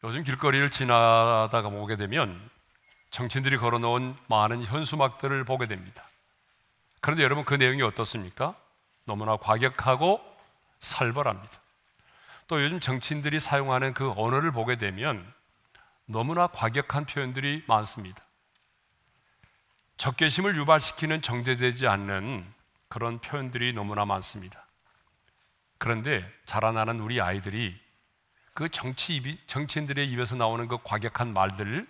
요즘 길거리를 지나다가 보게 되면 정치인들이 걸어놓은 많은 현수막들을 보게 됩니다. 그런데 여러분, 그 내용이 어떻습니까? 너무나 과격하고 살벌합니다. 또 요즘 정치인들이 사용하는 그 언어를 보게 되면 너무나 과격한 표현들이 많습니다. 적개심을 유발시키는 정제되지 않는 그런 표현들이 너무나 많습니다. 그런데 자라나는 우리 아이들이 그 정치인들의 입에서 나오는 그 과격한 말들,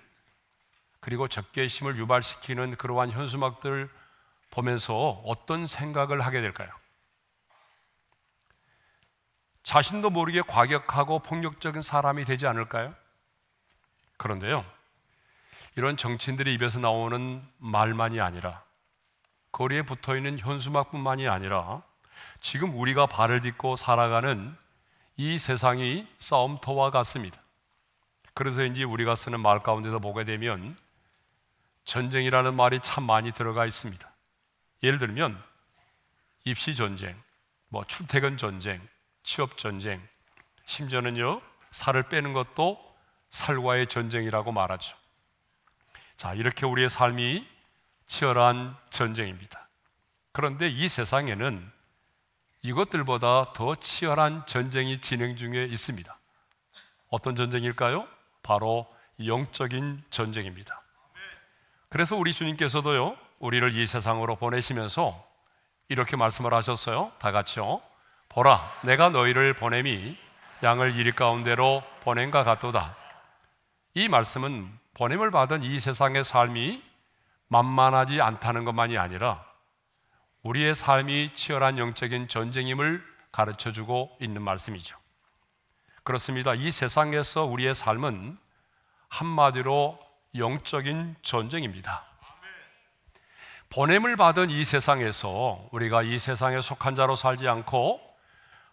그리고 적개심을 유발시키는 그러한 현수막들 보면서 어떤 생각을 하게 될까요? 자신도 모르게 과격하고 폭력적인 사람이 되지 않을까요? 그런데요, 이런 정치인들의 입에서 나오는 말만이 아니라, 거리에 붙어있는 현수막뿐만이 아니라 지금 우리가 발을 딛고 살아가는 이 세상이 싸움터와 같습니다. 그래서인지 우리가 쓰는 말 가운데서 보게 되면 전쟁이라는 말이 참 많이 들어가 있습니다. 예를 들면 입시 전쟁, 출퇴근 전쟁, 취업 전쟁, 심지어는요, 살을 빼는 것도 살과의 전쟁이라고 말하죠. 자, 이렇게 우리의 삶이 치열한 전쟁입니다. 그런데 이 세상에는 이것들보다 더 치열한 전쟁이 진행 중에 있습니다. 어떤 전쟁일까요? 바로 영적인 전쟁입니다. 그래서 우리 주님께서도요, 우리를 이 세상으로 보내시면서 이렇게 말씀을 하셨어요. 다 같이요. 보라, 내가 너희를 보냄이 양을 이리 가운데로 보낸과 같도다. 이 말씀은 보냄을 받은 이 세상의 삶이 만만하지 않다는 것만이 아니라 우리의 삶이 치열한 영적인 전쟁임을 가르쳐주고 있는 말씀이죠. 그렇습니다. 이 세상에서 우리의 삶은 한마디로 영적인 전쟁입니다. 보냄을 받은 이 세상에서 우리가 이 세상에 속한 자로 살지 않고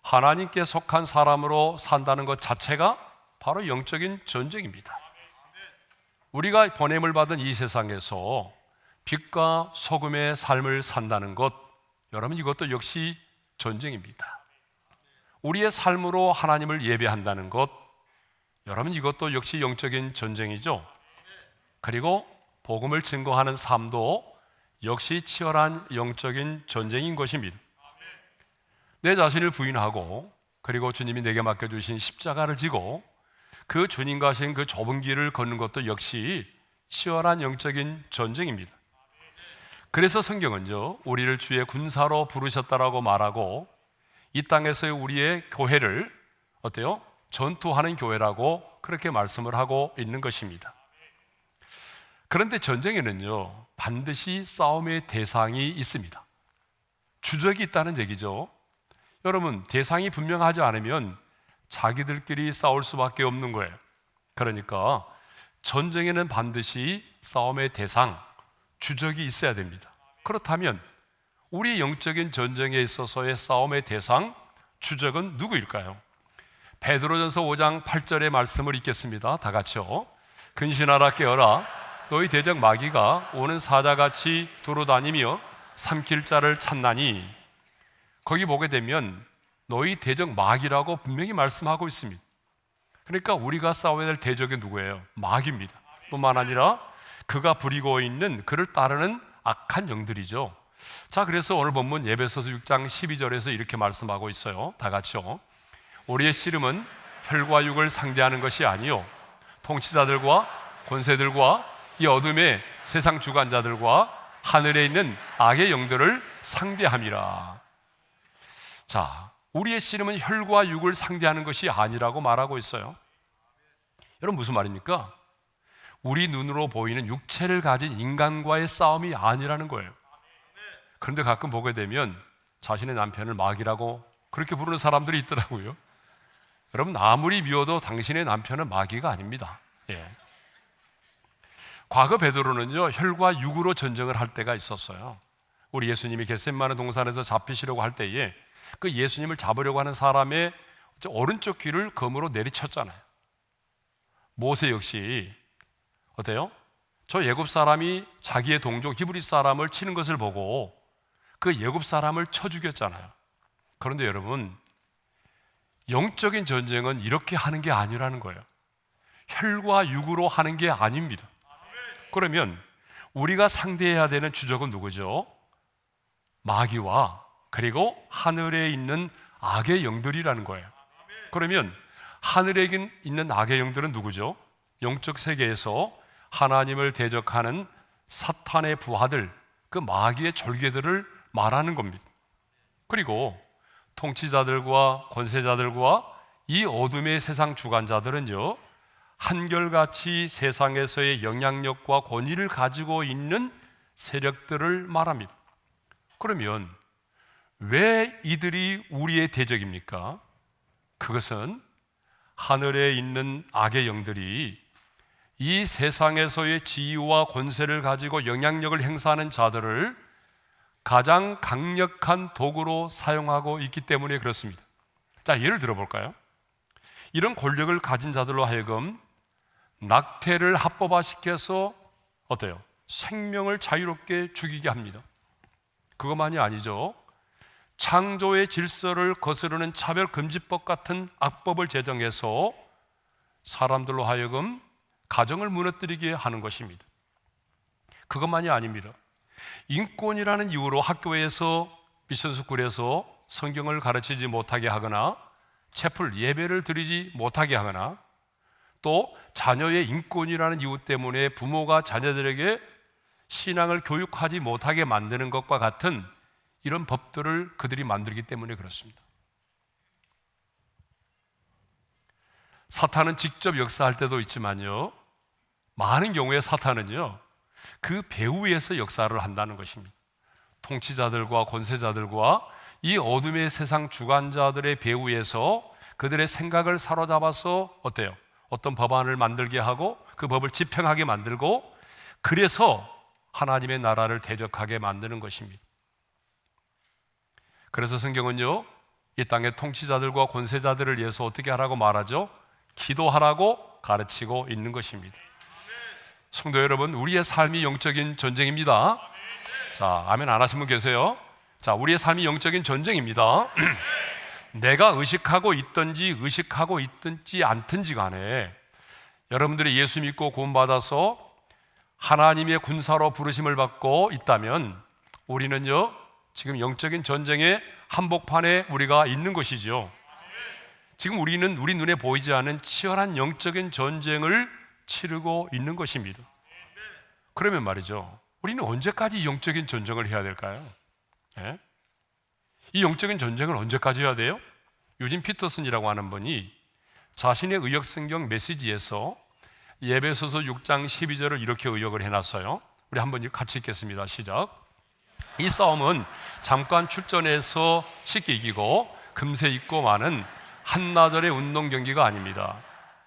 하나님께 속한 사람으로 산다는 것 자체가 바로 영적인 전쟁입니다. 우리가 보냄을 받은 이 세상에서 빛과 소금의 삶을 산다는 것, 여러분, 이것도 역시 전쟁입니다. 우리의 삶으로 하나님을 예배한다는 것, 여러분, 이것도 역시 영적인 전쟁이죠. 그리고 복음을 증거하는 삶도 역시 치열한 영적인 전쟁인 것입니다. 내 자신을 부인하고, 그리고 주님이 내게 맡겨주신 십자가를 지고 그 주님과 하신 그 좁은 길을 걷는 것도 역시 치열한 영적인 전쟁입니다. 그래서 성경은요, 우리를 주의 군사로 부르셨다라고 말하고 이 땅에서의 우리의 교회를 어때요? 전투하는 교회라고 그렇게 말씀을 하고 있는 것입니다. 그런데 전쟁에는요, 반드시 싸움의 대상이 있습니다. 주적이 있다는 얘기죠. 여러분, 대상이 분명하지 않으면 자기들끼리 싸울 수밖에 없는 거예요. 그러니까 전쟁에는 반드시 싸움의 대상, 주적이 있어야 됩니다. 그렇다면 우리 영적인 전쟁에 있어서의 싸움의 대상, 주적은 누구일까요? 베드로전서 5장 8절의 말씀을 읽겠습니다. 다 같이요. 근신하라, 깨어라. 너희 대적 마귀가 오는 사자같이 두루다니며 삼킬 자를 찾나니. 거기 보게 되면 너희 대적 마귀라고 분명히 말씀하고 있습니다. 그러니까 우리가 싸워야 될 대적이 누구예요? 마귀입니다. 뿐만 아니라 그가 부리고 있는 그를 따르는 악한 영들이죠. 자, 그래서 오늘 본문 에베소서 6장 12절에서 이렇게 말씀하고 있어요. 다 같이요. 우리의 씨름은 혈과 육을 상대하는 것이 아니요 통치자들과 권세들과 이 어둠의 세상 주관자들과 하늘에 있는 악의 영들을 상대함이라. 자, 우리의 씨름은 혈과 육을 상대하는 것이 아니라고 말하고 있어요. 여러분, 무슨 말입니까? 우리 눈으로 보이는 육체를 가진 인간과의 싸움이 아니라는 거예요. 그런데 가끔 보게 되면 자신의 남편을 마귀라고 그렇게 부르는 사람들이 있더라고요. 여러분, 아무리 미워도 당신의 남편은 마귀가 아닙니다. 예. 과거 베드로는요, 혈과 육으로 전쟁을 할 때가 있었어요. 우리 예수님이 겟세마네 동산에서 잡히시려고 할 때에 그 예수님을 잡으려고 하는 사람의 오른쪽 귀를 검으로 내리쳤잖아요. 모세 역시 어때요? 저 애굽 사람이 자기의 동족 히브리 사람을 치는 것을 보고 그 애굽 사람을 쳐 죽였잖아요. 그런데 여러분, 영적인 전쟁은 이렇게 하는 게 아니라는 거예요. 혈과 육으로 하는 게 아닙니다. 그러면 우리가 상대해야 되는 주적은 누구죠? 마귀와 그리고 하늘에 있는 악의 영들이라는 거예요. 그러면 하늘에 있는 악의 영들은 누구죠? 영적 세계에서 하나님을 대적하는 사탄의 부하들, 그 마귀의 졸개들을 말하는 겁니다. 그리고 통치자들과 권세자들과 이 어둠의 세상 주관자들은요, 한결같이 세상에서의 영향력과 권위를 가지고 있는 세력들을 말합니다. 그러면 왜 이들이 우리의 대적입니까? 그것은 하늘에 있는 악의 영들이 이 세상에서의 지위와 권세를 가지고 영향력을 행사하는 자들을 가장 강력한 도구로 사용하고 있기 때문에 그렇습니다. 자, 예를 들어볼까요? 이런 권력을 가진 자들로 하여금 낙태를 합법화시켜서 어때요? 생명을 자유롭게 죽이게 합니다. 그것만이 아니죠. 창조의 질서를 거스르는 차별금지법 같은 악법을 제정해서 사람들로 하여금 가정을 무너뜨리게 하는 것입니다. 그것만이 아닙니다. 인권이라는 이유로 학교에서 미션스쿨에서 성경을 가르치지 못하게 하거나 채플 예배를 드리지 못하게 하거나 또 자녀의 인권이라는 이유 때문에 부모가 자녀들에게 신앙을 교육하지 못하게 만드는 것과 같은 이런 법들을 그들이 만들기 때문에 그렇습니다. 사탄은 직접 역사할 때도 있지만요, 많은 경우에 사탄은요, 그 배후에서 역사를 한다는 것입니다. 통치자들과 권세자들과 이 어둠의 세상 주관자들의 배후에서 그들의 생각을 사로잡아서 어때요? 어떤 법안을 만들게 하고 그 법을 집행하게 만들고, 그래서 하나님의 나라를 대적하게 만드는 것입니다. 그래서 성경은요, 이 땅의 통치자들과 권세자들을 위해서 어떻게 하라고 말하죠? 기도하라고 가르치고 있는 것입니다. 성도 여러분, 우리의 삶이 영적인 전쟁입니다. 자, 아멘 안 하신 분 계세요? 자, 우리의 삶이 영적인 전쟁입니다. 내가 의식하고 있든지 의식하고 있든지 않든지 간에 여러분들이 예수 믿고 구원받아서 하나님의 군사로 부르심을 받고 있다면 우리는요, 지금 영적인 전쟁의 한복판에 우리가 있는 것이죠. 지금 우리는 우리 눈에 보이지 않는 치열한 영적인 전쟁을 치르고 있는 것입니다. 그러면 말이죠, 우리는 언제까지 영적인 전쟁을 해야 될까요? 예? 이 영적인 전쟁을 언제까지 해야 돼요? 유진 피터슨이라고 하는 분이 자신의 의역성경 메시지에서 에베소서 6장 12절을 이렇게 의역을 해놨어요. 우리 한번 같이 읽겠습니다. 시작. 이 싸움은 잠깐 출전해서 쉽게 이기고 금세 잊고 마는 한나절의 운동 경기가 아닙니다.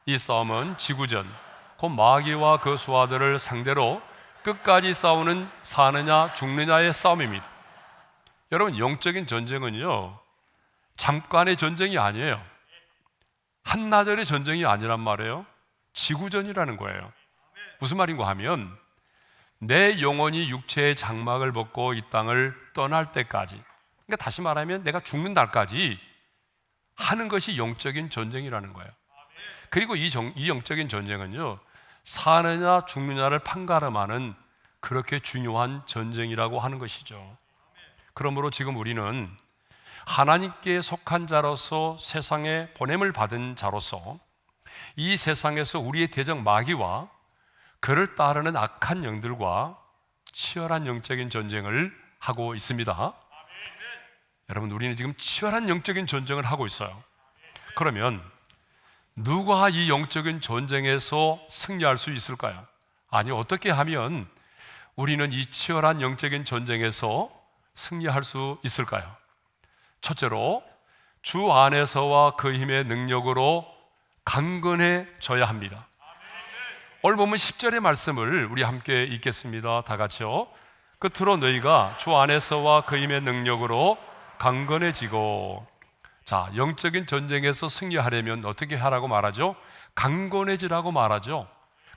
이 싸움은 지구전, 곧 마귀와 그 수하들을 상대로 끝까지 싸우는 사느냐 죽느냐의 싸움입니다. 여러분, 영적인 전쟁은요, 잠깐의 전쟁이 아니에요. 한나절의 전쟁이 아니란 말이에요. 지구전이라는 거예요. 무슨 말인가 하면 내 영혼이 육체의 장막을 벗고 이 땅을 떠날 때까지, 그러니까 다시 말하면 내가 죽는 날까지 하는 것이 영적인 전쟁이라는 거예요. 그리고 이 영적인 전쟁은요, 사느냐 죽느냐를 판가름하는 그렇게 중요한 전쟁이라고 하는 것이죠. 그러므로 지금 우리는 하나님께 속한 자로서 세상에 보냄을 받은 자로서 이 세상에서 우리의 대적 마귀와 그를 따르는 악한 영들과 치열한 영적인 전쟁을 하고 있습니다. 여러분, 우리는 지금 치열한 영적인 전쟁을 하고 있어요. 그러면 누가 이 영적인 전쟁에서 승리할 수 있을까요? 아니, 어떻게 하면 우리는 이 치열한 영적인 전쟁에서 승리할 수 있을까요? 첫째로, 주 안에서와 그 힘의 능력으로 강건해져야 합니다. 오늘 보면 10절의 말씀을 우리 함께 읽겠습니다. 다 같이요. 끝으로 너희가 주 안에서와 그 힘의 능력으로 강건해지고. 자, 영적인 전쟁에서 승리하려면 어떻게 하라고 말하죠? 강건해지라고 말하죠.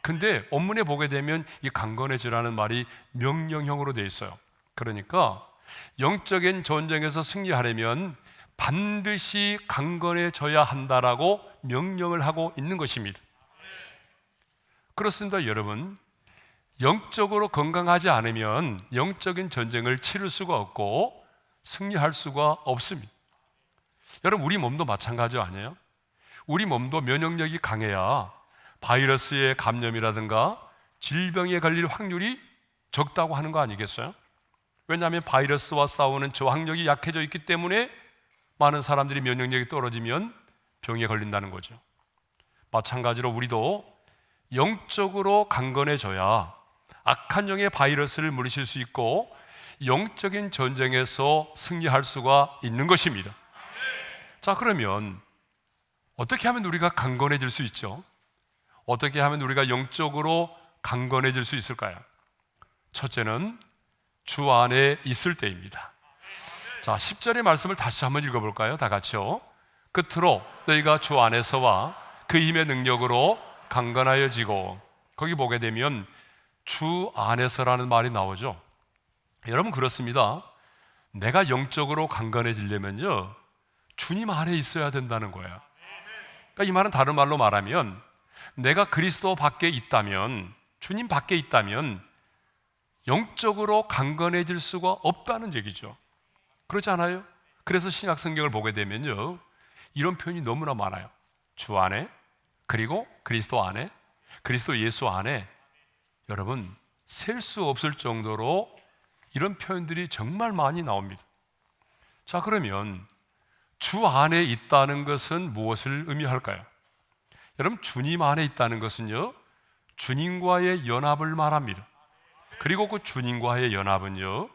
근데 원문에 보게 되면 이 강건해지라는 말이 명령형으로 되어 있어요. 그러니까 영적인 전쟁에서 승리하려면 반드시 강건해져야 한다라고 명령을 하고 있는 것입니다. 그렇습니다, 여러분. 영적으로 건강하지 않으면 영적인 전쟁을 치를 수가 없고 승리할 수가 없습니다. 여러분, 우리 몸도 마찬가지 아니에요? 우리 몸도 면역력이 강해야 바이러스의 감염이라든가 질병에 걸릴 확률이 적다고 하는 거 아니겠어요? 왜냐하면 바이러스와 싸우는 저항력이 약해져 있기 때문에 많은 사람들이 면역력이 떨어지면 병에 걸린다는 거죠. 마찬가지로 우리도 영적으로 강건해져야 악한 영의 바이러스를 물리칠 수 있고 영적인 전쟁에서 승리할 수가 있는 것입니다. 자, 그러면 어떻게 하면 우리가 강건해질 수 있죠? 어떻게 하면 우리가 영적으로 강건해질 수 있을까요? 첫째는 주 안에 있을 때입니다. 자, 10절의 말씀을 다시 한번 읽어볼까요? 다 같이요. 끝으로 너희가 주 안에서와 그 힘의 능력으로 강건하여지고, 거기 보게 되면 주 안에서라는 말이 나오죠. 여러분, 그렇습니다. 내가 영적으로 강건해지려면요, 주님 안에 있어야 된다는 거예요. 그러니까 이 말은 다른 말로 말하면 내가 그리스도 밖에 있다면, 주님 밖에 있다면 영적으로 강건해질 수가 없다는 얘기죠. 그렇지 않아요? 그래서 신약 성경을 보게 되면요, 이런 표현이 너무나 많아요. 주 안에, 그리고 그리스도 안에, 그리스도 예수 안에. 여러분, 셀 수 없을 정도로 이런 표현들이 정말 많이 나옵니다. 자, 그러면 주 안에 있다는 것은 무엇을 의미할까요? 여러분, 주님 안에 있다는 것은요, 주님과의 연합을 말합니다. 그리고 그 주님과의 연합은요,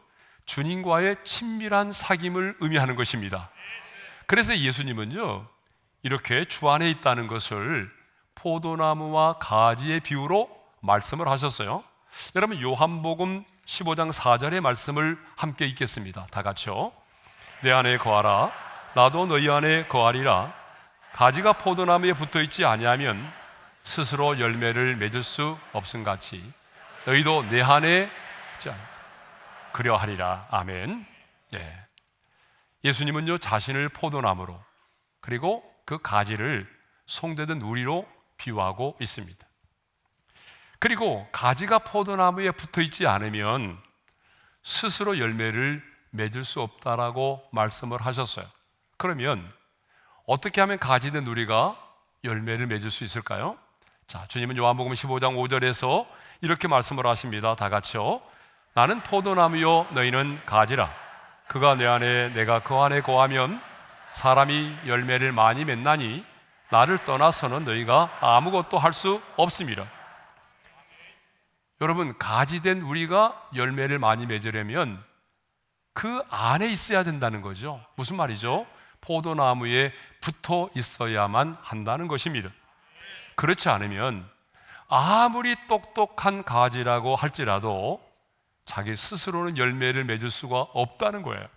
주님과의 친밀한 사귐을 의미하는 것입니다. 그래서 예수님은요, 이렇게 주 안에 있다는 것을 포도나무와 가지의 비유로 말씀을 하셨어요. 여러분, 요한복음 15장 4절의 말씀을 함께 읽겠습니다. 다 같이요. 내 안에 거하라, 나도 너희 안에 거하리라. 가지가 포도나무에 붙어있지 아니하면 스스로 열매를 맺을 수 없음같이 너희도 내 안에 그려하리라. 아멘. 예. 예수님은요, 자신을 포도나무로, 그리고 그 가지를 송대된 우리로 비유하고 있습니다. 그리고 가지가 포도나무에 붙어있지 않으면 스스로 열매를 맺을 수 없다라고 말씀을 하셨어요. 그러면 어떻게 하면 가지된 우리가 열매를 맺을 수 있을까요? 자, 주님은 요한복음 15장 5절에서 이렇게 말씀을 하십니다. 다 같이요. 나는 포도나무요 너희는 가지라. 그가 내 안에 내가 그 안에 거하면 사람이 열매를 많이 맺나니 나를 떠나서는 너희가 아무것도 할 수 없습니다. 여러분, 가지된 우리가 열매를 많이 맺으려면 그 안에 있어야 된다는 거죠. 무슨 말이죠? 포도나무에 붙어 있어야만 한다는 것입니다. 그렇지 않으면 아무리 똑똑한 가지라고 할지라도 자기 스스로는 열매를 맺을 수가 없다는 거예요.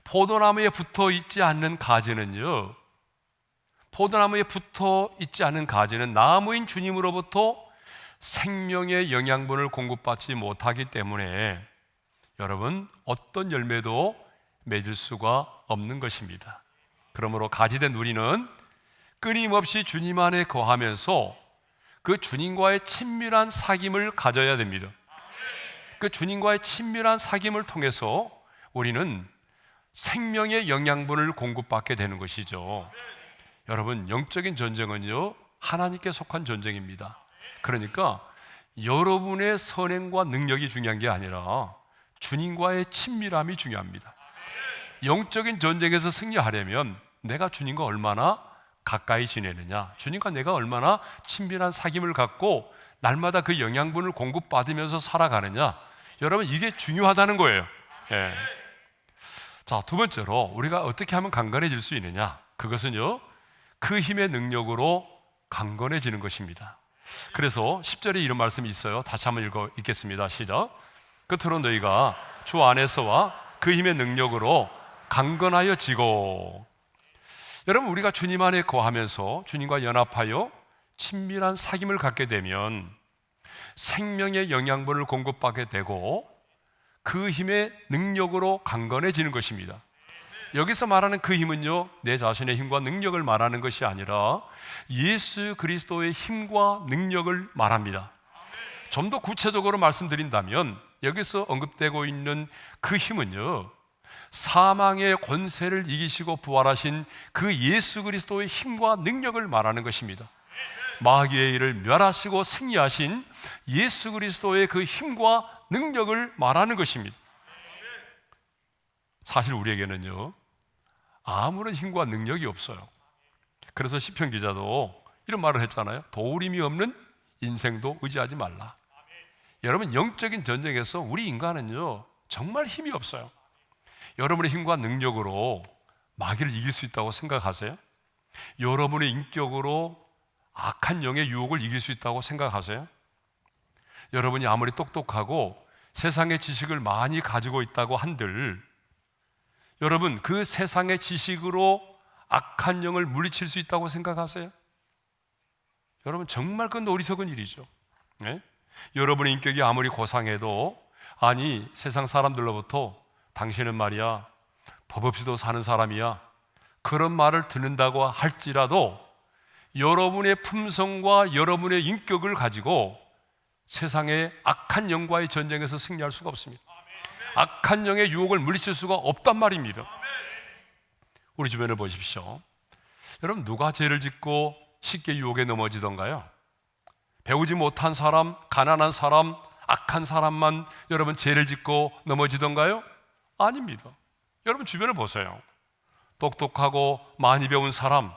포도나무에 붙어 있지 않는 가지는요, 포도나무에 붙어 있지 않은 가지는 나무인 주님으로부터 생명의 영양분을 공급받지 못하기 때문에 여러분, 어떤 열매도 맺을 수가 없는 것입니다. 그러므로 가지된 우리는 끊임없이 주님 안에 거하면서 그 주님과의 친밀한 사귐을 가져야 됩니다. 그 주님과의 친밀한 사귐을 통해서 우리는 생명의 영양분을 공급받게 되는 것이죠. 여러분, 영적인 전쟁은요, 하나님께 속한 전쟁입니다. 그러니까 여러분의 선행과 능력이 중요한 게 아니라 주님과의 친밀함이 중요합니다. 영적인 전쟁에서 승리하려면 내가 주님과 얼마나 가까이 지내느냐, 주님과 내가 얼마나 친밀한 사귐을 갖고 날마다 그 영양분을 공급받으면서 살아가느냐, 여러분, 이게 중요하다는 거예요. 예. 자, 두 번째로 우리가 어떻게 하면 강건해질 수 있느냐, 그것은요, 그 힘의 능력으로 강건해지는 것입니다. 그래서 10절에 이런 말씀이 있어요. 다시 한번 읽겠습니다. 시작. 끝으로 너희가 주 안에서와 그 힘의 능력으로 강건하여지고. 여러분, 우리가 주님 안에 거하면서 주님과 연합하여 친밀한 사귐을 갖게 되면 생명의 영양분을 공급받게 되고 그 힘의 능력으로 강건해지는 것입니다. 여기서 말하는 그 힘은요, 내 자신의 힘과 능력을 말하는 것이 아니라 예수 그리스도의 힘과 능력을 말합니다. 좀 더 구체적으로 말씀드린다면 여기서 언급되고 있는 그 힘은요, 사망의 권세를 이기시고 부활하신 그 예수 그리스도의 힘과 능력을 말하는 것입니다. 마귀의 일을 멸하시고 승리하신 예수 그리스도의 그 힘과 능력을 말하는 것입니다. 사실 우리에게는요, 아무런 힘과 능력이 없어요. 그래서 시편 기자도 이런 말을 했잖아요. 도울 힘이 없는 인생도 의지하지 말라. 여러분, 영적인 전쟁에서 우리 인간은요, 정말 힘이 없어요. 여러분의 힘과 능력으로 마귀를 이길 수 있다고 생각하세요? 여러분의 인격으로 악한 영의 유혹을 이길 수 있다고 생각하세요? 여러분이 아무리 똑똑하고 세상의 지식을 많이 가지고 있다고 한들, 여러분 그 세상의 지식으로 악한 영을 물리칠 수 있다고 생각하세요? 여러분, 정말 그건 어리석은 일이죠. 네? 여러분의 인격이 아무리 고상해도, 아니 세상 사람들로부터 당신은 말이야 법 없이도 사는 사람이야, 그런 말을 듣는다고 할지라도 여러분의 품성과 여러분의 인격을 가지고 세상의 악한 영과의 전쟁에서 승리할 수가 없습니다. 악한 영의 유혹을 물리칠 수가 없단 말입니다. 우리 주변을 보십시오. 여러분, 누가 죄를 짓고 쉽게 유혹에 넘어지던가요? 배우지 못한 사람, 가난한 사람, 악한 사람만 여러분 죄를 짓고 넘어지던가요? 아닙니다. 여러분 주변을 보세요. 똑똑하고 많이 배운 사람,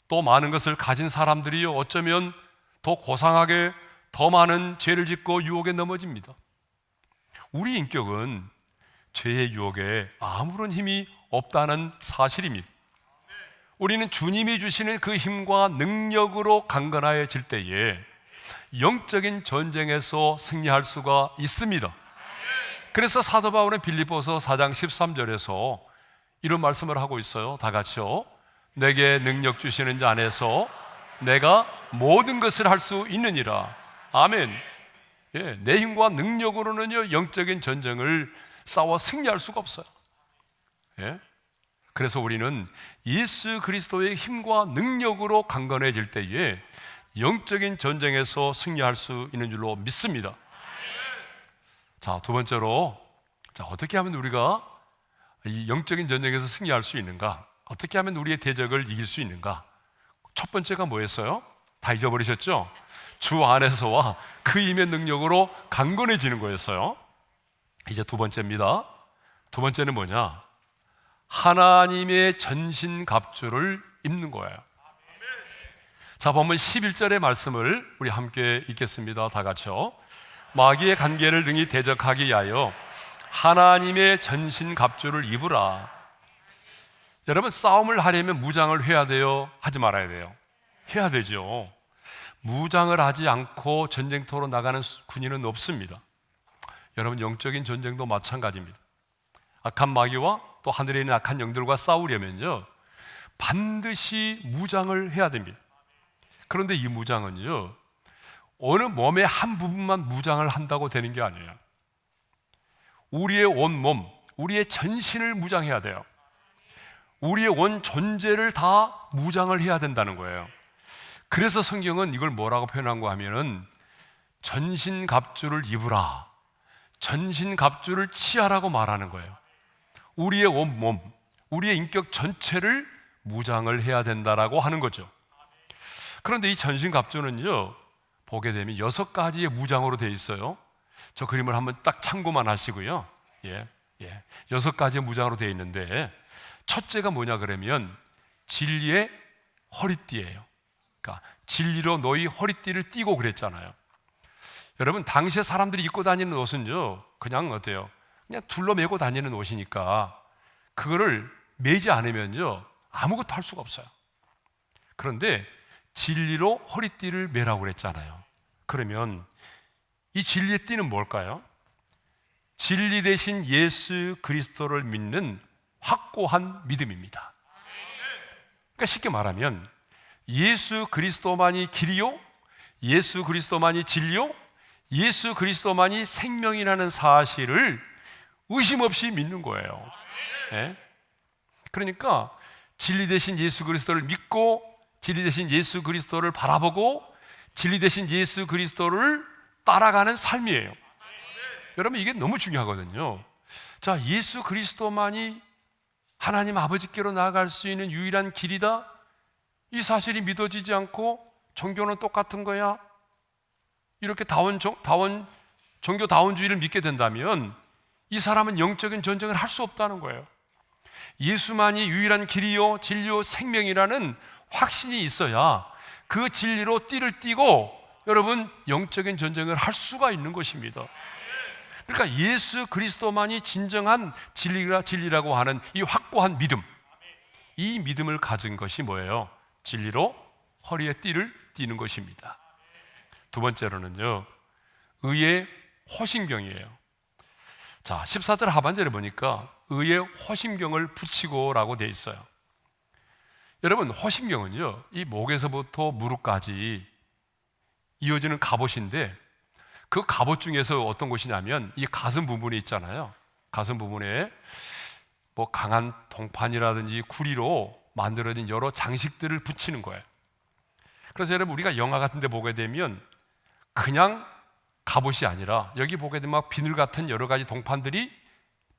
또 많은 것을 가진 사람들이요, 어쩌면 더 고상하게 더 많은 죄를 짓고 유혹에 넘어집니다. 우리 인격은 죄의 유혹에 아무런 힘이 없다는 사실입니다. 우리는 주님이 주시는 그 힘과 능력으로 강건해질 때에 영적인 전쟁에서 승리할 수가 있습니다. 그래서 사도 바울은 빌립보서 4장 13절에서 이런 말씀을 하고 있어요. 다 같이요. 내게 능력 주시는 자 안에서 내가 모든 것을 할 수 있느니라. 아멘. 내 힘과 능력으로는요, 영적인 전쟁을 싸워 승리할 수가 없어요. 그래서 우리는 예수 그리스도의 힘과 능력으로 강건해질 때에 영적인 전쟁에서 승리할 수 있는 줄로 믿습니다. 자, 두 번째로, 어떻게 하면 우리가 이 영적인 전쟁에서 승리할 수 있는가? 어떻게 하면 우리의 대적을 이길 수 있는가? 첫 번째가 뭐였어요? 다 잊어버리셨죠? 주 안에서와 그 힘의 능력으로 강건해지는 거였어요. 이제 두 번째입니다. 두 번째는 뭐냐? 하나님의 전신갑주를 입는 거예요. 자, 본문 11절의 말씀을 우리 함께 읽겠습니다. 다 같이요. 마귀의 관계를 능히 대적하기 위하여 하나님의 전신갑주를 입으라. 여러분, 싸움을 하려면 무장을 해야 돼요? 하지 말아야 돼요? 해야 되죠. 무장을 하지 않고 전쟁터로 나가는 군인은 없습니다. 여러분, 영적인 전쟁도 마찬가지입니다. 악한 마귀와 또 하늘에 있는 악한 영들과 싸우려면요, 반드시 무장을 해야 됩니다. 그런데 이 무장은요, 어느 몸의 한 부분만 무장을 한다고 되는 게 아니에요. 우리의 온 몸, 우리의 전신을 무장해야 돼요. 우리의 온 존재를 다 무장을 해야 된다는 거예요. 그래서 성경은 이걸 뭐라고 표현한 거 하면은 전신갑주를 입으라, 전신갑주를 취하라고 말하는 거예요. 우리의 온 몸, 우리의 인격 전체를 무장을 해야 된다라고 하는 거죠. 그런데 이 전신갑주는요, 보게 되면 6가지의 무장으로 되어 있어요. 저 그림을 한번 딱 참고만 하시고요. 6가지의 무장으로 되어 있는데, 첫째가 뭐냐 그러면 진리의 허리띠예요. 그러니까 진리로 너희 허리띠를 띠고 그랬잖아요. 여러분, 당시에 사람들이 입고 다니는 옷은요, 그냥 어때요? 그냥 둘러매고 다니는 옷이니까 그거를 매지 않으면요, 아무것도 할 수가 없어요. 그런데 진리로 허리띠를 매라고 그랬잖아요. 그러면 이 진리의 띠는 뭘까요? 진리 대신 예수 그리스도를 믿는 확고한 믿음입니다. 그러니까 쉽게 말하면 예수 그리스도만이 길이요, 예수 그리스도만이 진리요, 예수 그리스도만이 생명이라는 사실을 의심 없이 믿는 거예요. 예? 그러니까 진리 되신 예수 그리스도를 믿고 진리 되신 예수 그리스도를 바라보고 진리 되신 예수 그리스도를 따라가는 삶이에요. 여러분, 이게 너무 중요하거든요. 자, 예수 그리스도만이 하나님 아버지께로 나아갈 수 있는 유일한 길이다, 이 사실이 믿어지지 않고 종교는 똑같은 거야, 이렇게 종교다원주의를 믿게 된다면 이 사람은 영적인 전쟁을 할 수 없다는 거예요. 예수만이 유일한 길이요 진리요 생명이라는 확신이 있어야 그 진리로 띠를 띠고 여러분 영적인 전쟁을 할 수가 있는 것입니다. 그러니까 예수 그리스도만이 진정한 진리라고 하는 이 확고한 믿음, 이 믿음을 가진 것이 뭐예요? 진리로 허리에 띠를 띠는 것입니다. 두 번째로는요, 의의 호심경이에요. 자, 14절 하반절에 보니까 의의 호심경을 붙이고라고 되어 있어요. 여러분, 호심경은요, 이 목에서부터 무릎까지 이어지는 갑옷인데, 그 갑옷 중에서 어떤 곳이냐면 이 가슴 부분에 있잖아요. 가슴 부분에 뭐 강한 동판이라든지 구리로 만들어진 여러 장식들을 붙이는 거예요. 그래서 여러분, 우리가 영화 같은 데 보게 되면 그냥 갑옷이 아니라 여기 보게 되면 막 비늘 같은 여러 가지 동판들이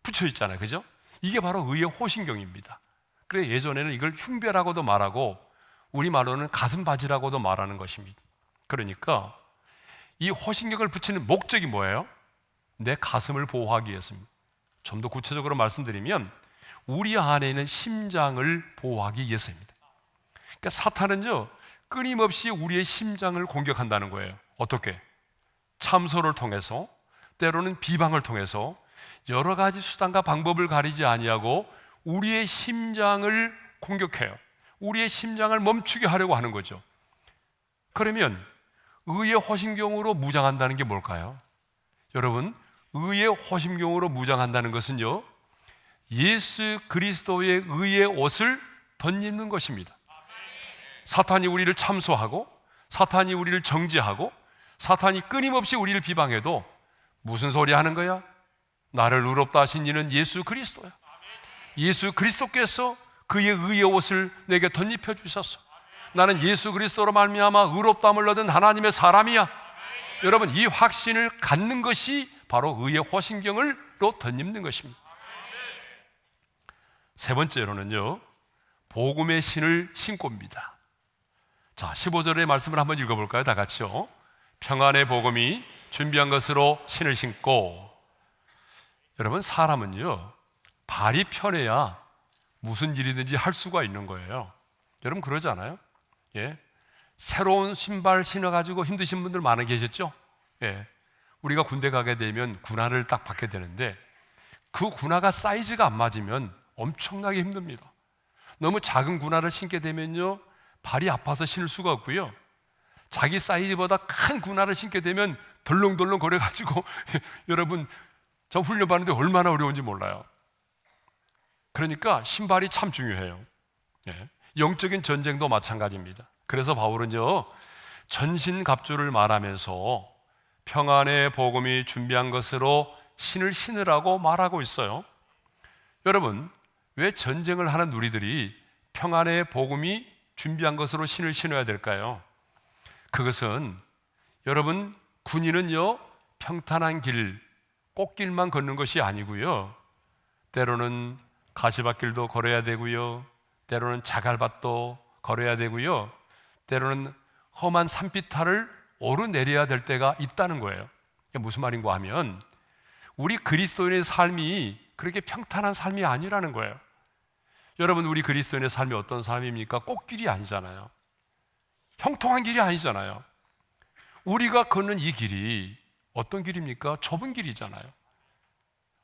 붙여 있잖아요. 그죠? 이게 바로 의의 호심경입니다. 그래, 예전에는 이걸 흉배라고도 말하고 우리말로는 가슴바지라고도 말하는 것입니다. 그러니까 이 호심경을 붙이는 목적이 뭐예요? 내 가슴을 보호하기 위해서입니다. 좀 더 구체적으로 말씀드리면 우리 안에 있는 심장을 보호하기 위해서입니다. 그러니까 사탄은요, 끊임없이 우리의 심장을 공격한다는 거예요. 어떻게? 참소를 통해서, 때로는 비방을 통해서 여러 가지 수단과 방법을 가리지 아니하고 우리의 심장을 공격해요. 우리의 심장을 멈추게 하려고 하는 거죠. 그러면 의의 호심경으로 무장한다는 게 뭘까요? 여러분, 의의 호심경으로 무장한다는 것은요, 예수 그리스도의 의의 옷을 덧입는 것입니다. 사탄이 우리를 참소하고 사탄이 우리를 정죄하고 사탄이 끊임없이 우리를 비방해도 무슨 소리 하는 거야? 나를 의롭다 하신 이는 예수 그리스도야. 예수 그리스도께서 그의 의의 옷을 내게 덧입혀 주셨어. 나는 예수 그리스도로 말미암아 의롭다함을 얻은 하나님의 사람이야. 여러분, 이 확신을 갖는 것이 바로 의의 호심경으로 덧입는 것입니다. 세 번째로는요, 복음의 신을 신고입니다. 자, 15절의 말씀을 한번 읽어볼까요? 다 같이요. 평안의 복음이 준비한 것으로 신을 신고. 여러분, 사람은요, 발이 편해야 무슨 일이든지 할 수가 있는 거예요. 여러분, 그러지 않아요? 예. 새로운 신발 신어가지고 힘드신 분들 많이 계셨죠? 예. 우리가 군대 가게 되면 군화를 딱 받게 되는데 그 군화가 사이즈가 안 맞으면 엄청나게 힘듭니다. 너무 작은 군화를 신게 되면요, 발이 아파서 신을 수가 없고요, 자기 사이즈보다 큰 군화를 신게 되면 덜렁덜렁 거려가지고 여러분, 저 훈련 받는데 얼마나 어려운지 몰라요. 그러니까 신발이 참 중요해요. 예. 영적인 전쟁도 마찬가지입니다. 그래서 바울은요, 전신갑주를 말하면서 평안의 복음이 준비한 것으로 신을 신으라고 말하고 있어요. 여러분, 왜 전쟁을 하는 누리들이 평안의 복음이 준비한 것으로 신을 신어야 될까요? 그것은 여러분, 군인은요, 평탄한 길, 꽃길만 걷는 것이 아니고요, 때로는 가시밭길도 걸어야 되고요, 때로는 자갈밭도 걸어야 되고요, 때로는 험한 산비탈을 오르내려야 될 때가 있다는 거예요. 이게 무슨 말인가 하면 우리 그리스도인의 삶이 그렇게 평탄한 삶이 아니라는 거예요. 여러분, 우리 그리스도인의 삶이 어떤 삶입니까? 꽃길이 아니잖아요. 형통한 길이 아니잖아요. 우리가 걷는 이 길이 어떤 길입니까? 좁은 길이잖아요.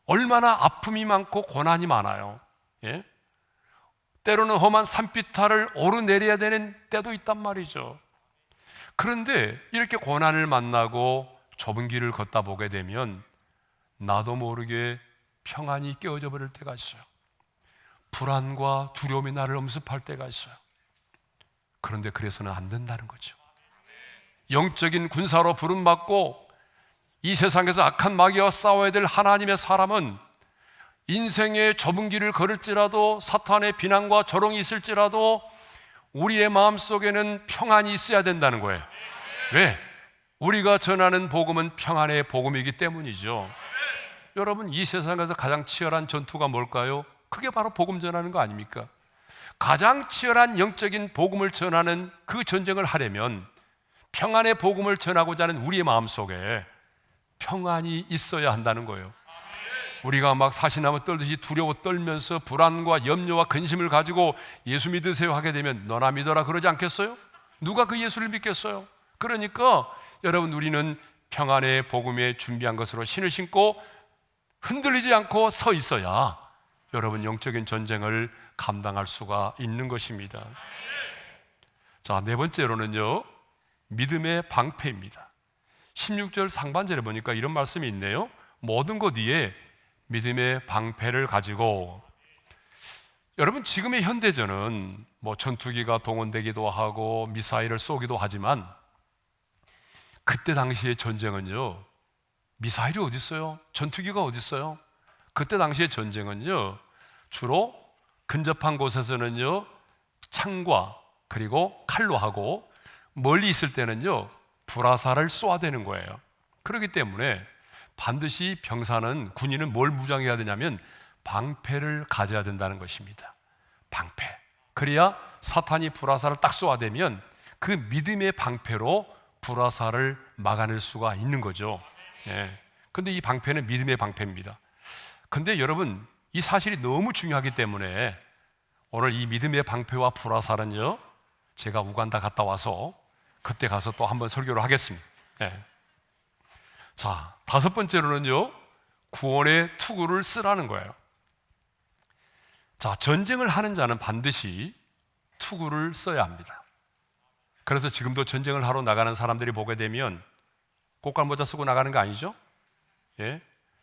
얼마나 아픔이 많고 고난이 많아요. 예? 때로는 험한 산비탈을 오르내려야 되는 때도 있단 말이죠. 그런데 이렇게 고난을 만나고 좁은 길을 걷다 보게 되면 나도 모르게 평안이 깨어져 버릴 때가 있어요. 불안과 두려움이 나를 엄습할 때가 있어요. 그런데 그래서는 안 된다는 거죠. 영적인 군사로 부름받고 이 세상에서 악한 마귀와 싸워야 될 하나님의 사람은 인생의 좁은 길을 걸을지라도 사탄의 비난과 조롱이 있을지라도 우리의 마음속에는 평안이 있어야 된다는 거예요. 왜? 우리가 전하는 복음은 평안의 복음이기 때문이죠. 여러분, 이 세상에서 가장 치열한 전투가 뭘까요? 그게 바로 복음 전하는 거 아닙니까? 가장 치열한 영적인 복음을 전하는 그 전쟁을 하려면 평안의 복음을 전하고자 하는 우리의 마음속에 평안이 있어야 한다는 거예요. 우리가 막 사시나무 떨듯이 두려워 떨면서 불안과 염려와 근심을 가지고 예수 믿으세요 하게 되면 너나 믿어라 그러지 않겠어요? 누가 그 예수를 믿겠어요? 그러니까 여러분, 우리는 평안의 복음에 준비한 것으로 신을 신고 흔들리지 않고 서 있어야 여러분 영적인 전쟁을 감당할 수가 있는 것입니다. 자, 네 번째로는요, 믿음의 방패입니다. 16절 상반절에 보니까 이런 말씀이 있네요. 모든 것 위에 믿음의 방패를 가지고. 여러분, 지금의 현대전은 뭐 전투기가 동원되기도 하고 미사일을 쏘기도 하지만 그때 당시의 전쟁은요, 미사일이 어디 있어요? 전투기가 어디 있어요? 그때 당시의 전쟁은요, 주로 근접한 곳에서는요 창과 그리고 칼로 하고, 멀리 있을 때는요 불화살을 쏘아대는 거예요. 그렇기 때문에 반드시 병사는, 군인은 뭘 무장해야 되냐면 방패를 가져야 된다는 것입니다. 방패. 그래야 사탄이 불화살을 딱 쏘아대면 그 믿음의 방패로 불화살을 막아낼 수가 있는 거죠. 근데 이 방패는 믿음의 방패입니다. 근데 여러분, 이 사실이 너무 중요하기 때문에 오늘 이 믿음의 방패와 불화살은요, 제가 우간다 갔다 와서 그때 가서 또 한번 설교를 하겠습니다. 자, 다섯 번째로는요, 구원의 투구를 쓰라는 거예요. 자, 전쟁을 하는 자는 반드시 투구를 써야 합니다. 그래서 지금도 전쟁을 하러 나가는 사람들이 보게 되면 꽃갈모자 쓰고 나가는 거 아니죠?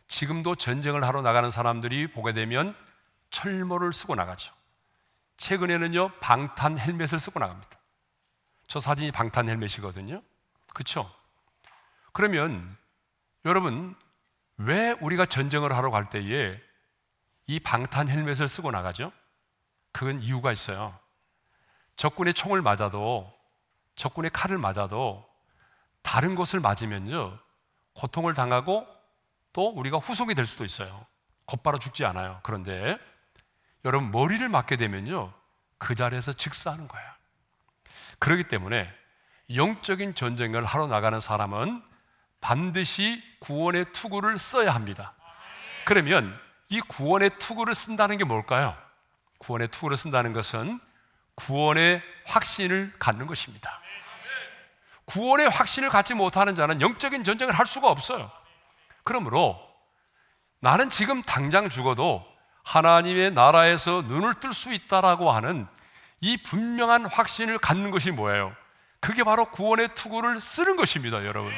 지금도 전쟁을 하러 나가는 사람들이 보게 되면 철모를 쓰고 나가죠. 최근에는요 방탄 헬멧을 쓰고 나갑니다. 저 사진이 방탄 헬멧이거든요. 그렇죠? 그러면 여러분, 왜 우리가 전쟁을 하러 갈 때에 이 방탄 헬멧을 쓰고 나가죠? 그건 이유가 있어요. 적군의 총을 맞아도, 적군의 칼을 맞아도 다른 곳을 맞으면요 고통을 당하고 또 우리가 후속이 될 수도 있어요. 곧바로 죽지 않아요. 그런데 여러분, 머리를 맞게 되면요 그 자리에서 즉사하는 거예요. 그렇기 때문에 영적인 전쟁을 하러 나가는 사람은 반드시 구원의 투구를 써야 합니다. 그러면 이 구원의 투구를 쓴다는 게 뭘까요? 구원의 투구를 쓴다는 것은 구원의 확신을 갖는 것입니다. 구원의 확신을 갖지 못하는 자는 영적인 전쟁을 할 수가 없어요. 그러므로 나는 지금 당장 죽어도 하나님의 나라에서 눈을 뜰 수 있다라고 하는 이 분명한 확신을 갖는 것이 뭐예요? 그게 바로 구원의 투구를 쓰는 것입니다, 여러분.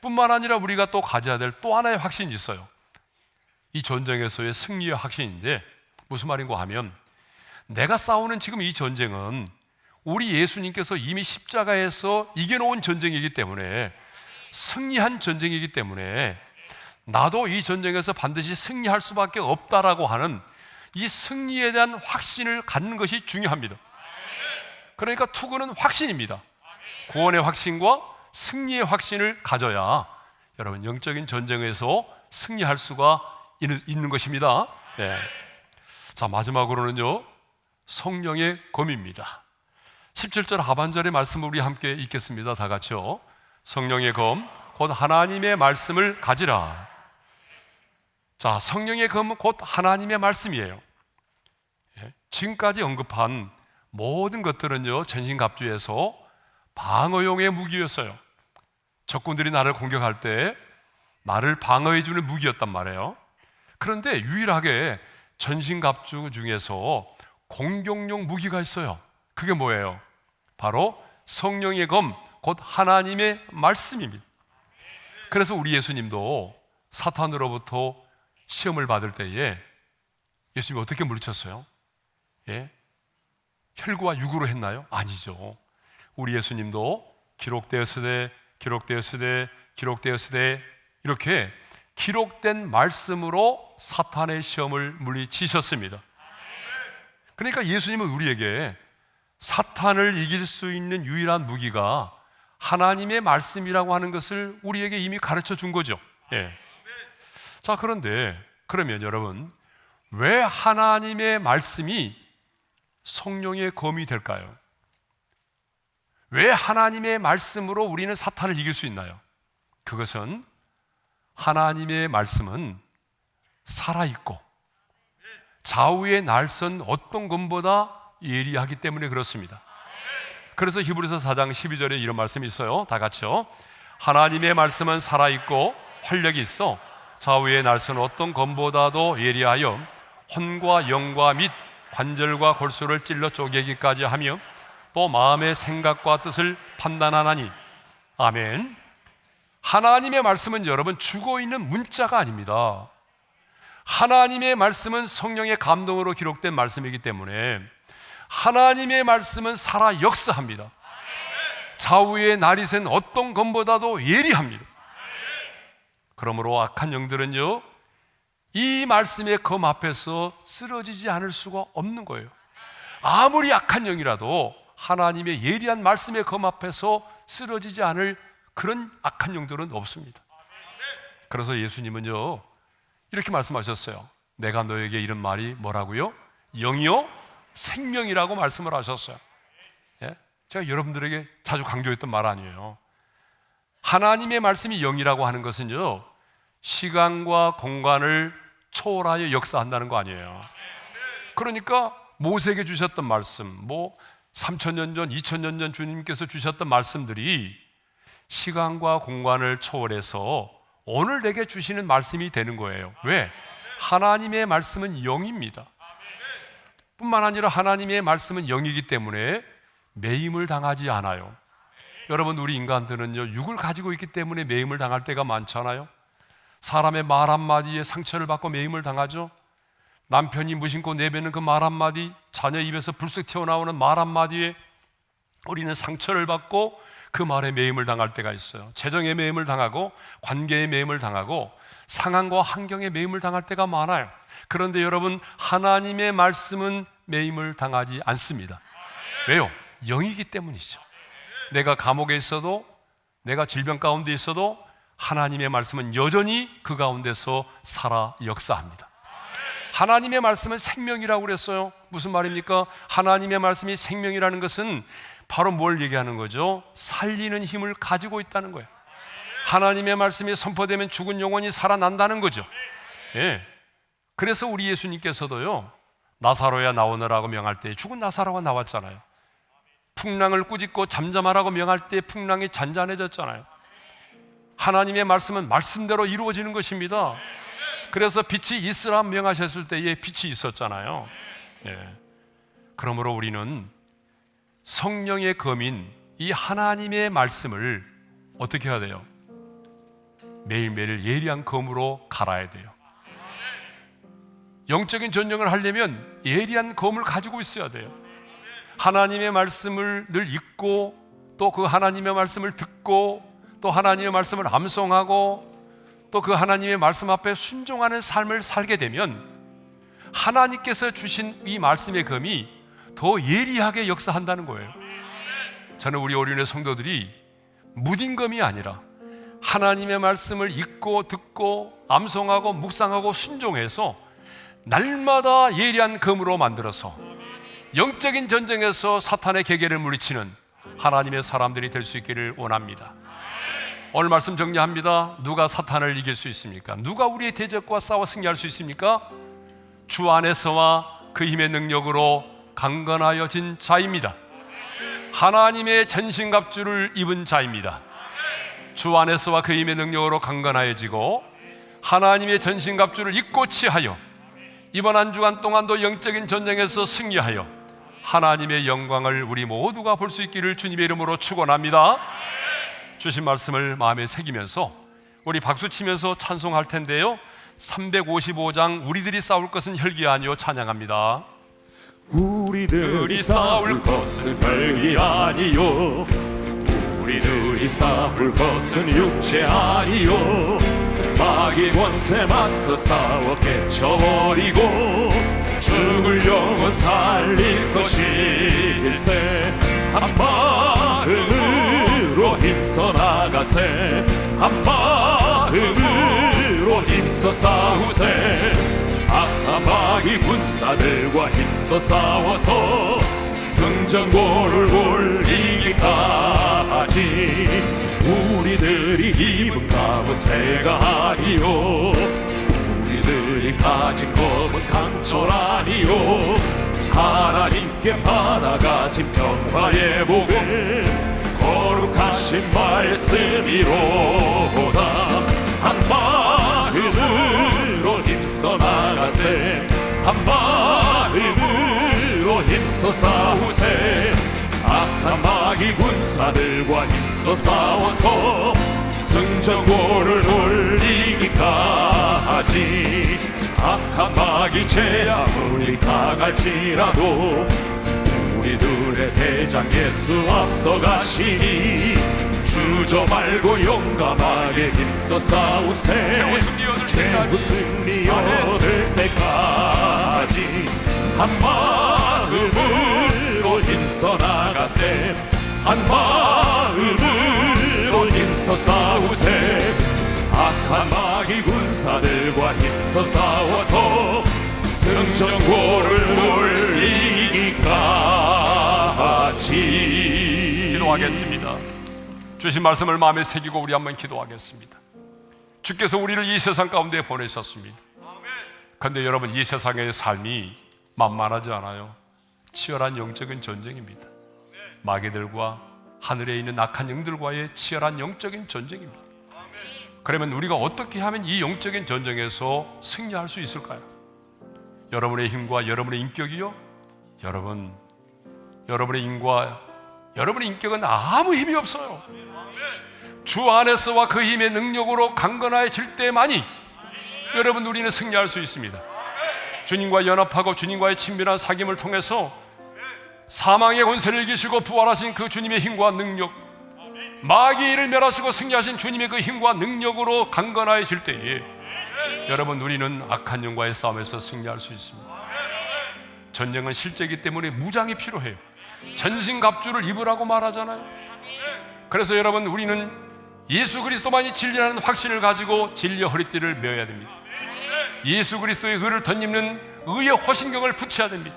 뿐만 아니라 우리가 또 가져야 될 또 하나의 확신이 있어요. 이 전쟁에서의 승리의 확신인데 무슨 말인고 하면, 내가 싸우는 지금 이 전쟁은 우리 예수님께서 이미 십자가에서 이겨놓은 전쟁이기 때문에, 승리한 전쟁이기 때문에 나도 이 전쟁에서 반드시 승리할 수밖에 없다라고 하는 이 승리에 대한 확신을 갖는 것이 중요합니다. 그러니까 투구는 확신입니다. 구원의 확신과 승리의 확신을 가져야 여러분 영적인 전쟁에서 승리할 수가 있는 것입니다. 자, 마지막으로는요 성령의 검입니다. 17절 하반절의 말씀을 우리 함께 읽겠습니다. 다 같이요. 성령의 검 곧 하나님의 말씀을 가지라. 자, 성령의 검은 곧 하나님의 말씀이에요. 지금까지 언급한 모든 것들은요 전신갑주에서 방어용의 무기였어요. 적군들이 나를 공격할 때 나를 방어해주는 무기였단 말이에요. 그런데 유일하게 전신갑주 중에서 공격용 무기가 있어요. 그게 뭐예요? 바로 성령의 검, 곧 하나님의 말씀입니다. 그래서 우리 예수님도 사탄으로부터 시험을 받을 때에 예수님이 어떻게 물리쳤어요? 혈구와 육으로 했나요? 아니죠. 우리 예수님도 기록되었으되 기록되었으되 기록되었으되 이렇게 기록된 말씀으로 사탄의 시험을 물리치셨습니다. 그러니까 예수님은 우리에게 사탄을 이길 수 있는 유일한 무기가 하나님의 말씀이라고 하는 것을 우리에게 이미 가르쳐 준 거죠. 예. 자, 그런데 그러면 여러분, 왜 하나님의 말씀이 성령의 검이 될까요? 왜 하나님의 말씀으로 우리는 사탄을 이길 수 있나요? 그것은 하나님의 말씀은 살아있고 좌우의 날선 어떤 것보다 예리하기 때문에 그렇습니다. 그래서 히브리서 4장 12절에 이런 말씀이 있어요. 다 같이요. 하나님의 말씀은 살아있고 활력이 있어 좌우의 날선 어떤 검보다도 예리하여 혼과 영과 및 관절과 골수를 찔러 쪼개기까지 하며 또 마음의 생각과 뜻을 판단하나니. 아멘. 하나님의 말씀은 여러분 죽어있는 문자가 아닙니다. 하나님의 말씀은 성령의 감동으로 기록된 말씀이기 때문에 하나님의 말씀은 살아 역사합니다. 좌우의 날이 센 어떤 검보다도 예리합니다. 그러므로 악한 영들은요, 이 말씀의 검 앞에서 쓰러지지 않을 수가 없는 거예요. 아무리 악한 영이라도 하나님의 예리한 말씀의 검 앞에서 쓰러지지 않을 그런 악한 영들은 없습니다. 그래서 예수님은요 이렇게 말씀하셨어요. 내가 너에게 이런 말이 뭐라고요? 영이요 생명이라고 말씀을 하셨어요. 예? 제가 여러분들에게 자주 강조했던 말 아니에요. 하나님의 말씀이 영이라고 하는 것은요, 시간과 공간을 초월하여 역사한다는 거 아니에요. 그러니까 모세에게 주셨던 말씀, 3000년 전, 2000년 전 주님께서 주셨던 말씀들이 시간과 공간을 초월해서 오늘 내게 주시는 말씀이 되는 거예요. 왜? 하나님의 말씀은 영입니다. 뿐만 아니라 하나님의 말씀은 영이기 때문에 매임을 당하지 않아요. 여러분, 우리 인간들은요, 육을 가지고 있기 때문에 매임을 당할 때가 많잖아요. 사람의 말 한마디에 상처를 받고 매임을 당하죠. 남편이 무심코 내뱉는 그 말 한마디, 자녀 입에서 불쑥 튀어나오는 말 한마디에 우리는 상처를 받고 그 말에 매임을 당할 때가 있어요. 재정에 매임을 당하고 관계에 매임을 당하고 상황과 환경에 매임을 당할 때가 많아요. 그런데 여러분, 하나님의 말씀은 매임을 당하지 않습니다. 왜요? 영이기 때문이죠. 내가 감옥에 있어도, 내가 질병 가운데 있어도 하나님의 말씀은 여전히 그 가운데서 살아 역사합니다. 하나님의 말씀은 생명이라고 그랬어요. 무슨 말입니까? 하나님의 말씀이 생명이라는 것은 바로 뭘 얘기하는 거죠? 살리는 힘을 가지고 있다는 거예요. 하나님의 말씀이 선포되면 죽은 영혼이 살아난다는 거죠. 예. 그래서 우리 예수님께서도요, 나사로야 나오너라고 명할 때 죽은 나사로가 나왔잖아요. 풍랑을 꾸짖고 잠잠하라고 명할 때 풍랑이 잔잔해졌잖아요. 하나님의 말씀은 말씀대로 이루어지는 것입니다. 그래서 빛이 있으라 명하셨을 때에 빛이 있었잖아요. 예. 그러므로 우리는 성령의 검인 이 하나님의 말씀을 어떻게 해야 돼요? 매일매일 예리한 검으로 갈아야 돼요. 영적인 전쟁을 하려면 예리한 검을 가지고 있어야 돼요. 하나님의 말씀을 늘 읽고 또 그 하나님의 말씀을 듣고 또 하나님의 말씀을 암송하고 또 그 하나님의 말씀 앞에 순종하는 삶을 살게 되면 하나님께서 주신 이 말씀의 검이 더 예리하게 역사한다는 거예요. 저는 우리 오륜의 성도들이 무딘 검이 아니라 하나님의 말씀을 읽고 듣고 암송하고 묵상하고 순종해서 날마다 예리한 검으로 만들어서 영적인 전쟁에서 사탄의 계계를 물리치는 하나님의 사람들이 될 수 있기를 원합니다. 오늘 말씀 정리합니다. 누가 사탄을 이길 수 있습니까? 누가 우리의 대적과 싸워 승리할 수 있습니까? 주 안에서와 그 힘의 능력으로 강건하여진 자입니다. 하나님의 전신갑주를 입은 자입니다. 주 안에서와 그 힘의 능력으로 강건하여지고 하나님의 전신갑주를 입고 치하여 이번 한 주간 동안도 영적인 전쟁에서 승리하여 하나님의 영광을 우리 모두가 볼 수 있기를 주님의 이름으로 축원합니다. 주신 말씀을 마음에 새기면서 우리 박수치면서 찬송할 텐데요, 355장 우리들이 싸울 것은 혈기 아니요 찬양합니다. 우리들이 싸울 것은 혈기 아니요, 우리들이 싸울 것은 육체 아니요, 마귀 권세 맞서 싸워 깨쳐버리고 죽을 영혼 살릴 것일세. 한 마음으로 힘써 나가세. 한 마음으로 힘써 싸우세. 악한 마귀 군사들과 힘써 싸워서 승전고를 올리기까지 우리들이 입은 갑은 새가 아니요 우리들이 가진 검은 강철 아니요 하나님께 받아가진 평화의 복음 거룩하신 말씀이로다. 한 마음으로 힘써 나가세. 한 마음으로 힘써 싸우세. 악한 마귀 군사들과 힘써 싸워서 승전고를 올리기까지. 악한 마귀 재앙이 강할지라도 우리들의 대장 예수 앞서가시니 주저 말고 용감하게 힘써 싸우세. 최후 승리 얻을 때까지 한 마음으로 힘써 나가세. 한 마음으로 힘써 싸우세. 악한 마귀 군사들과 힘써 싸워서 승전고를 올리기까지. 기도하겠습니다. 주신 말씀을 마음에 새기고 우리 한번 기도하겠습니다. 주께서 우리를 이 세상 가운데 보내셨습니다. 그런데 여러분, 이 세상의 삶이 만만하지 않아요. 치열한 영적인 전쟁입니다. 마귀들과 하늘에 있는 악한 영들과의 치열한 영적인 전쟁입니다. 그러면 우리가 어떻게 하면 이 영적인 전쟁에서 승리할 수 있을까요? 여러분의 힘과 여러분의 인격이요? 여러분의 힘과 여러분의 인격은 아무 힘이 없어요. 주 안에서와 그 힘의 능력으로 강건해질 때만이 여러분, 우리는 승리할 수 있습니다. 주님과 연합하고 주님과의 친밀한 사귐을 통해서 사망의 권세를 이기시고 부활하신 그 주님의 힘과 능력, 마귀를 멸하시고 승리하신 주님의 그 힘과 능력으로 강건해질 때에 여러분, 우리는 악한 영과의 싸움에서 승리할 수 있습니다. 전쟁은 실제이기 때문에 무장이 필요해요. 전신갑주를 입으라고 말하잖아요. 그래서 여러분, 우리는 예수 그리스도만이 진리라는 확신을 가지고 진리의 허리띠를 메어야 됩니다. 예수 그리스도의 의를 덧입는 의의 호신경을 붙여야 됩니다.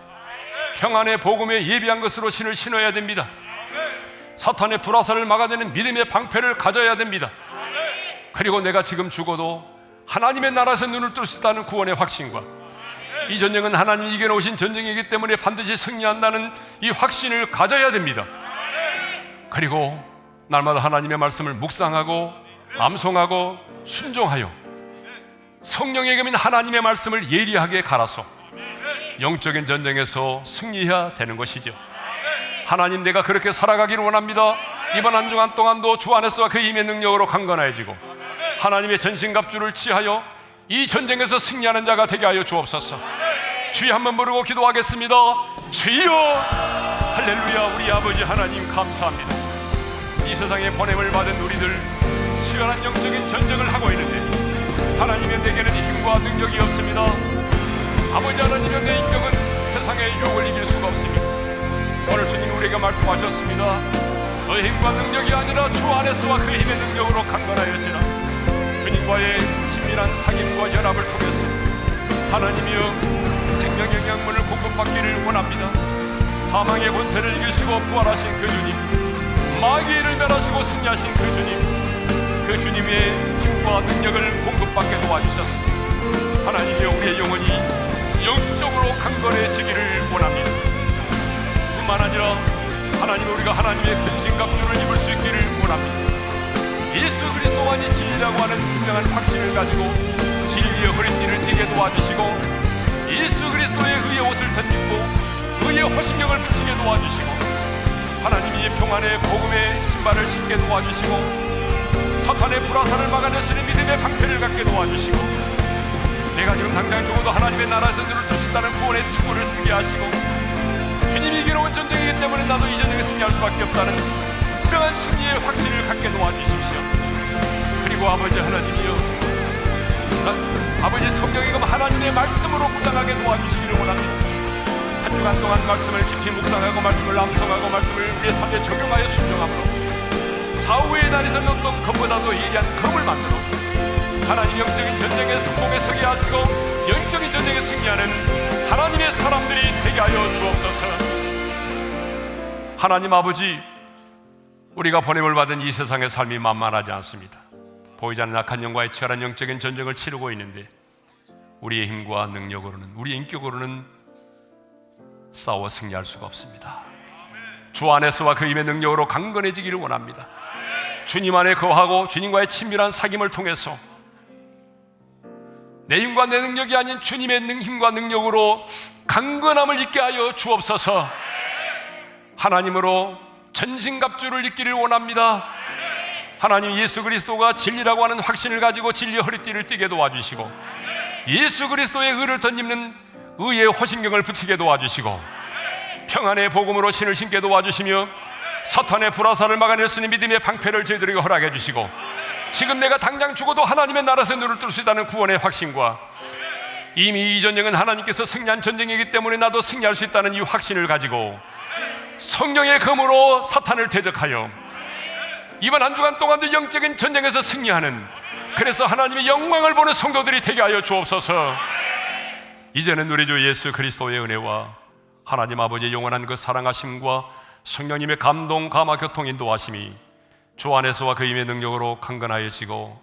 평안의 복음에 예비한 것으로 신을 신어야 됩니다. 사탄의 불화살을 막아내는 믿음의 방패를 가져야 됩니다. 그리고 내가 지금 죽어도 하나님의 나라에서 눈을 뜰 수 있다는 구원의 확신과, 이 전쟁은 하나님이 이겨놓으신 전쟁이기 때문에 반드시 승리한다는 이 확신을 가져야 됩니다. 그리고 날마다 하나님의 말씀을 묵상하고 암송하고 순종하여 성령의 검인 하나님의 말씀을 예리하게 갈아서 영적인 전쟁에서 승리해야 되는 것이죠. 하나님, 내가 그렇게 살아가기를 원합니다. 이번 한 주간 동안도 주 안에서와 그 힘의 능력으로 강건해지고 하나님의 전신갑주를 취하여 이 전쟁에서 승리하는 자가 되게 하여 주옵소서. 주여 한번 부르고 기도하겠습니다. 주여, 할렐루야. 우리 아버지 하나님, 감사합니다. 이 세상에 보냄을 받은 우리들 치열한 영적인 전쟁을 하고 있는데 하나님의 내게는 힘과 능력이 없습니다. 아버지 하나님의 내 인격은 세상의 유혹을 이길 수가 없습니다. 오늘 주님 우리에게 말씀하셨습니다. 너의 힘과 능력이 아니라 주 안에서와 그 힘의 능력으로 강건하여지라. 주님과의 친밀한 사귐과 연합을 통해서 하나님이여 생명의 영양분을 공급받기를 원합니다. 사망의 권세를 이기시고 부활하신 그 주님, 마귀를 멸하시고 승리하신 그 주님, 그 주님의 힘과 능력을 공급받게 도와주셨습니다. 하나님이여, 우리의 영혼이 영적으로 강건해지기를 원합니다. 뿐만 아니라 하나님, 우리가 하나님의 근신갑주를 입을 수 있기를 원합니다. 예수 그리스도만이 진리라고 하는 분명한 확신을 가지고 진리의 허리띠를 띠게 도와주시고 예수 그리스도의 의의 옷을 덧입고 의의 호신경을 붙이게 도와주시고 하나님이 평안의 복음의 신발을 신게 도와주시고 사탄의 불화살을 막아내시는 믿음의 방패를 갖게 도와주시고 내가 지금 당장 죽어도 하나님의 나라에서 눈을 뜰 수 있다는 구원의 투구를 쓰게 하시고 주님이 이겨놓은 전쟁이기 때문에 나도 이 전쟁에 승리할 수밖에 없다는 분명한 승리의 확신을 갖게 도와주십시오. 그리고 아버지 하나님이여, 아버지 성령이금 하나님의 말씀으로 무장하게 도와주시기를 원합니다. 한 주간 동안 말씀을 깊이 묵상하고 말씀을 암송하고 말씀을 우리의 삶에 적용하여 순종함으로 사후의 날에서는 어떤 것보다도 예리한 검을 만들어 하나님 영적인 전쟁에 성공에 서게 하시고 영적인 전쟁에 승리하는 하나님의 사람들이 되게 하여 주옵소서. 하나님 아버지, 우리가 보냄을 받은 이 세상의 삶이 만만하지 않습니다. 보이지 않는 악한 영과의 치열한 영적인 전쟁을 치르고 있는데 우리의 힘과 능력으로는, 우리의 인격으로는 싸워 승리할 수가 없습니다. 주 안에서와 그 힘의 능력으로 강건해지기를 원합니다. 주님 안에 거하고 주님과의 친밀한 사귐을 통해서 내 힘과 내 능력이 아닌 주님의 힘과 능력으로 강건함을 잊게 하여 주옵소서. 하나님으로 전신갑주를 입기를 원합니다. 하나님, 예수 그리스도가 진리라고 하는 확신을 가지고 진리의 허리띠를 띠게 도와주시고 예수 그리스도의 의를 덧입는 의의 호신경을 붙이게 도와주시고 평안의 복음으로 신을 신게 도와주시며 사탄의 불화살을 막아낼 수 있는 믿음의 방패를 저희들에게 허락해 주시고 지금 내가 당장 죽어도 하나님의 나라에서 눈을 뜰 수 있다는 구원의 확신과 이미 이 전쟁은 하나님께서 승리한 전쟁이기 때문에 나도 승리할 수 있다는 이 확신을 가지고 성령의 검으로 사탄을 대적하여 이번 한 주간 동안도 영적인 전쟁에서 승리하는, 그래서 하나님의 영광을 보는 성도들이 되게 하여 주옵소서. 이제는 우리 주 예수 그리스도의 은혜와 하나님 아버지의 영원한 그 사랑하심과 성령님의 감동, 감화, 교통, 인도하심이 주 안에서와 그 힘의 능력으로 강건하여지고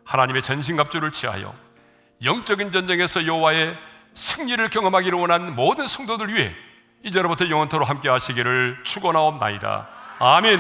하나님의 전신갑주를 취하여 영적인 전쟁에서 여호와의 승리를 경험하기를 원하는 모든 성도들 위해 이제로부터 영원토록 함께 하시기를 축원하옵나이다. 아멘.